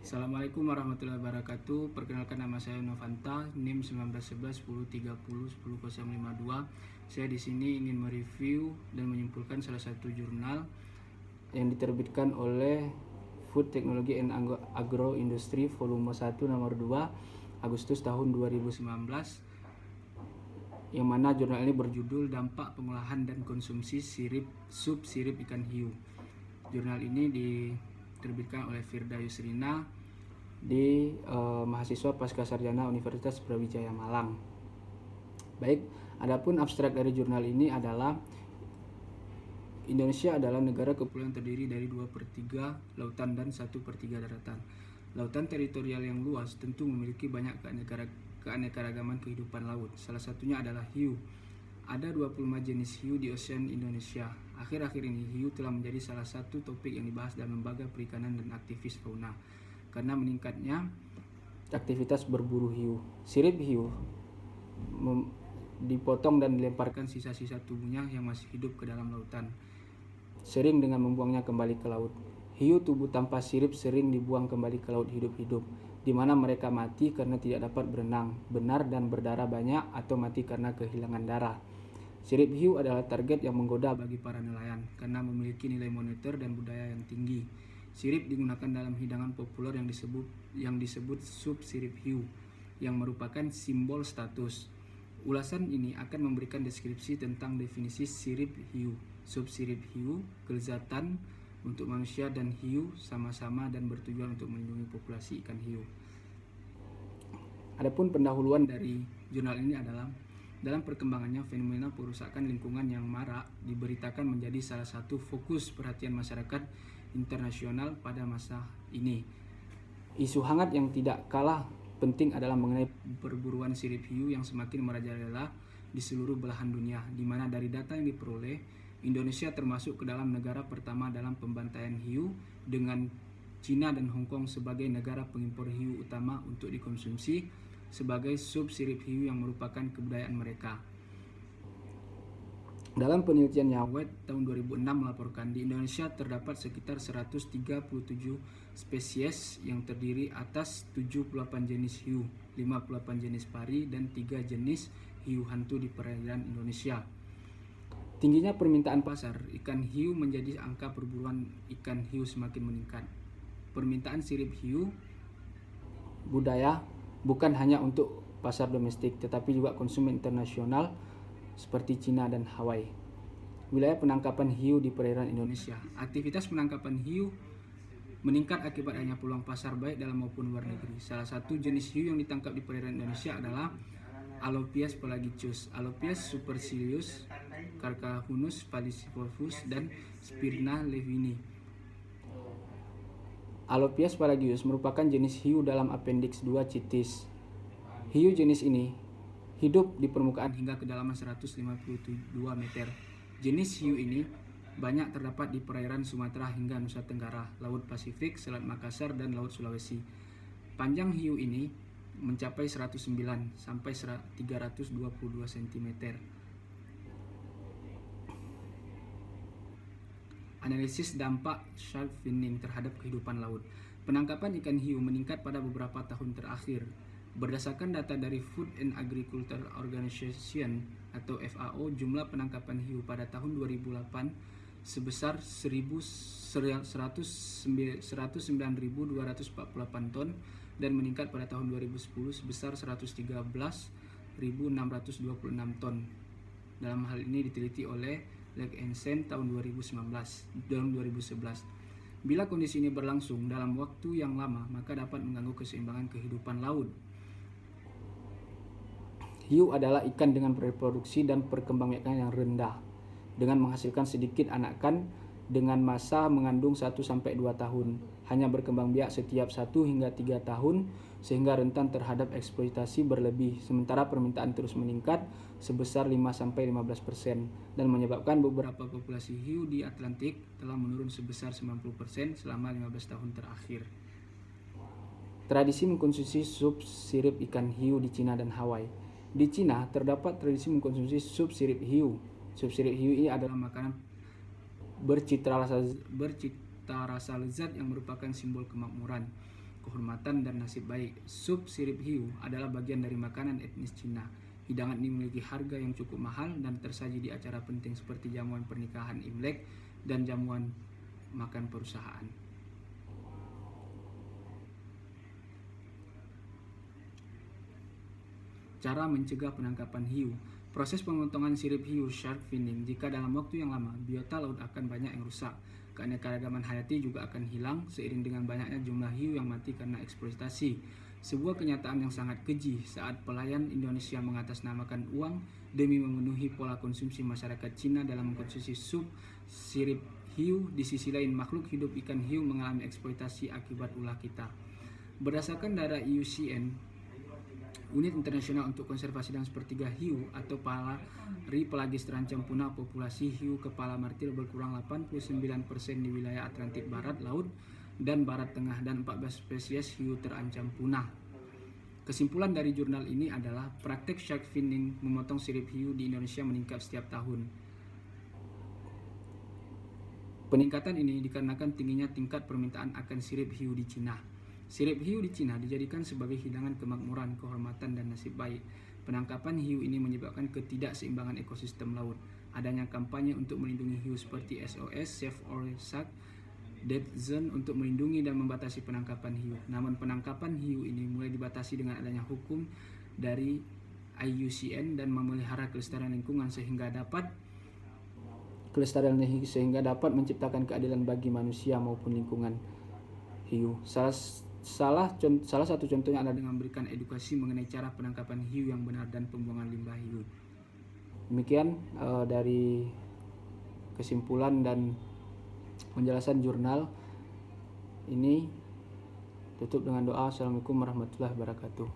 Assalamualaikum warahmatullahi wabarakatuh. Perkenalkan, nama saya Novanta, NIM 1911 1030 1052. Saya di sini ingin mereview dan menyimpulkan salah satu jurnal yang diterbitkan oleh Food Technology and Agro Industry volume 1 nomor 2 Agustus tahun 2019, yang mana jurnal ini berjudul Dampak Pengolahan dan Konsumsi Sub Sirip Ikan Hiu. Jurnal ini diterbitkan oleh Firda Yusrina di mahasiswa Pascasarjana Universitas Brawijaya Malang. Baik, adapun abstrak dari jurnal ini adalah Indonesia adalah negara kepulauan terdiri dari 2/3 lautan dan 1/3 daratan. Lautan teritorial yang luas tentu memiliki banyak keanekaragaman kehidupan laut. Salah satunya adalah hiu. Ada 25 jenis hiu di ocean Indonesia. Akhir-akhir ini hiu telah menjadi salah satu topik yang dibahas dalam lembaga perikanan dan aktivis fauna karena meningkatnya aktivitas berburu hiu. Sirip hiu dipotong dan dilemparkan sisa-sisa tubuhnya yang masih hidup ke dalam lautan, sering dengan membuangnya kembali ke laut. Hiu tubuh tanpa sirip sering dibuang kembali ke laut hidup-hidup, di mana mereka mati karena tidak dapat berenang benar dan berdarah banyak, atau mati karena kehilangan darah. Sirip hiu adalah target yang menggoda bagi para nelayan karena memiliki nilai moneter dan budaya yang tinggi. Sirip digunakan dalam hidangan populer yang disebut sup sirip hiu, yang merupakan simbol status. Ulasan ini akan memberikan deskripsi tentang definisi sirip hiu, sup sirip hiu, kelezatan untuk manusia dan hiu sama-sama dan bertujuan untuk melindungi populasi ikan hiu. Adapun pendahuluan dari jurnal ini adalah dalam perkembangannya fenomena perusakan lingkungan yang marak diberitakan menjadi salah satu fokus perhatian masyarakat internasional pada masa ini. Isu hangat yang tidak kalah penting adalah mengenai perburuan sirip hiu yang semakin merajalela di seluruh belahan dunia, di mana dari data yang diperoleh, Indonesia termasuk ke dalam negara pertama dalam pembantaian hiu, dengan Cina dan Hong Kong sebagai negara pengimpor hiu utama untuk dikonsumsi sebagai sub sirip hiu yang merupakan kebudayaan mereka. Dalam penelitian Yawet tahun 2006 melaporkan di Indonesia terdapat sekitar 137 spesies yang terdiri atas 78 jenis hiu, 58 jenis pari, dan 3 jenis hiu hantu di perairan Indonesia. Tingginya permintaan pasar ikan hiu menjadi angka perburuan ikan hiu semakin meningkat. Permintaan sirip hiu budaya bukan hanya untuk pasar domestik, tetapi juga konsumen internasional seperti Cina dan Hawaii. Wilayah penangkapan hiu di perairan Indonesia. Aktivitas penangkapan hiu meningkat akibat adanya peluang pasar baik dalam maupun luar negeri. Salah satu jenis hiu yang ditangkap di perairan Indonesia adalah Alopias pelagicus, Alopias supercilius, Carcahunus falciparum, dan Spirna levini. Alopias pelagius merupakan jenis hiu dalam appendix 2 CITES. Hiu jenis ini hidup di permukaan hingga kedalaman 152 meter. Jenis hiu ini banyak terdapat di perairan Sumatera hingga Nusa Tenggara, Laut Pasifik, Selat Makassar, dan Laut Sulawesi. Panjang hiu ini mencapai 109 sampai 322 cm. Analisis dampak shark finning terhadap kehidupan laut. Penangkapan ikan hiu meningkat pada beberapa tahun terakhir. Berdasarkan data dari Food and Agriculture Organization atau FAO, jumlah penangkapan hiu pada tahun 2008 sebesar 109.248 ton dan meningkat pada tahun 2010 sebesar 113.626 ton. Dalam hal ini diteliti oleh Lake Ensign tahun 2011. Bila kondisi ini berlangsung dalam waktu yang lama, maka dapat mengganggu keseimbangan kehidupan laut. Hiu adalah ikan dengan reproduksi dan perkembangbiakan yang rendah, dengan menghasilkan sedikit anakan dengan masa mengandung 1-2 tahun, hanya berkembang biak setiap 1 hingga 3 tahun, sehingga rentan terhadap eksploitasi berlebih, sementara permintaan terus meningkat sebesar 5-15% dan menyebabkan beberapa populasi hiu di Atlantik telah menurun sebesar 90% selama 15 tahun terakhir. Tradisi mengkonsumsi sup sirip ikan hiu di Cina dan Hawaii. Di Cina terdapat tradisi mengkonsumsi sup sirip hiu. Sup sirip hiu ini adalah makanan bercita rasa lezat yang merupakan simbol kemakmuran. kehormatan dan nasib baik. Sup sirip hiu adalah bagian dari makanan etnis Cina. Hidangan ini memiliki harga yang cukup mahal dan tersaji di acara penting seperti jamuan pernikahan Imlek dan jamuan makan perusahaan. Cara mencegah penangkapan hiu. Proses pemotongan sirip hiu shark finning. Jika dalam waktu yang lama, biota laut akan banyak yang rusak. Keanekaragaman hayati juga akan hilang seiring dengan banyaknya jumlah hiu yang mati karena eksploitasi. Sebuah kenyataan yang sangat keji saat pelayan Indonesia mengatasnamakan uang demi memenuhi pola konsumsi masyarakat Cina dalam mengkonsumsi sup sirip hiu. Di sisi lain, makhluk hidup ikan hiu mengalami eksploitasi akibat ulah kita. Berdasarkan data IUCN, Unit Internasional untuk Konservasi dan Sepertiga Hiu atau pari pelagis terancam punah, populasi hiu kepala martil berkurang 89% di wilayah Atlantik Barat Laut dan Barat Tengah, dan 14 spesies hiu terancam punah. Kesimpulan dari jurnal ini adalah praktek shark finning memotong sirip hiu di Indonesia meningkat setiap tahun. Peningkatan ini dikarenakan tingginya tingkat permintaan akan sirip hiu di Cina. Sirip hiu di Cina dijadikan sebagai hidangan kemakmuran, kehormatan, dan nasib baik. Penangkapan hiu ini menyebabkan ketidakseimbangan ekosistem laut. Adanya kampanye untuk melindungi hiu seperti SOS, Save Our Shark, Dead Zone untuk melindungi dan membatasi penangkapan hiu. Namun penangkapan hiu ini mulai dibatasi dengan adanya hukum dari IUCN dan memelihara kelestarian lingkungan sehingga dapat menciptakan keadilan bagi manusia maupun lingkungan hiu. Salah satu contohnya adalah dengan memberikan edukasi mengenai cara penangkapan hiu yang benar dan pembuangan limbah hiu. Demikian dari kesimpulan dan penjelasan jurnal ini. Tutup dengan doa. Assalamualaikum warahmatullahi wabarakatuh.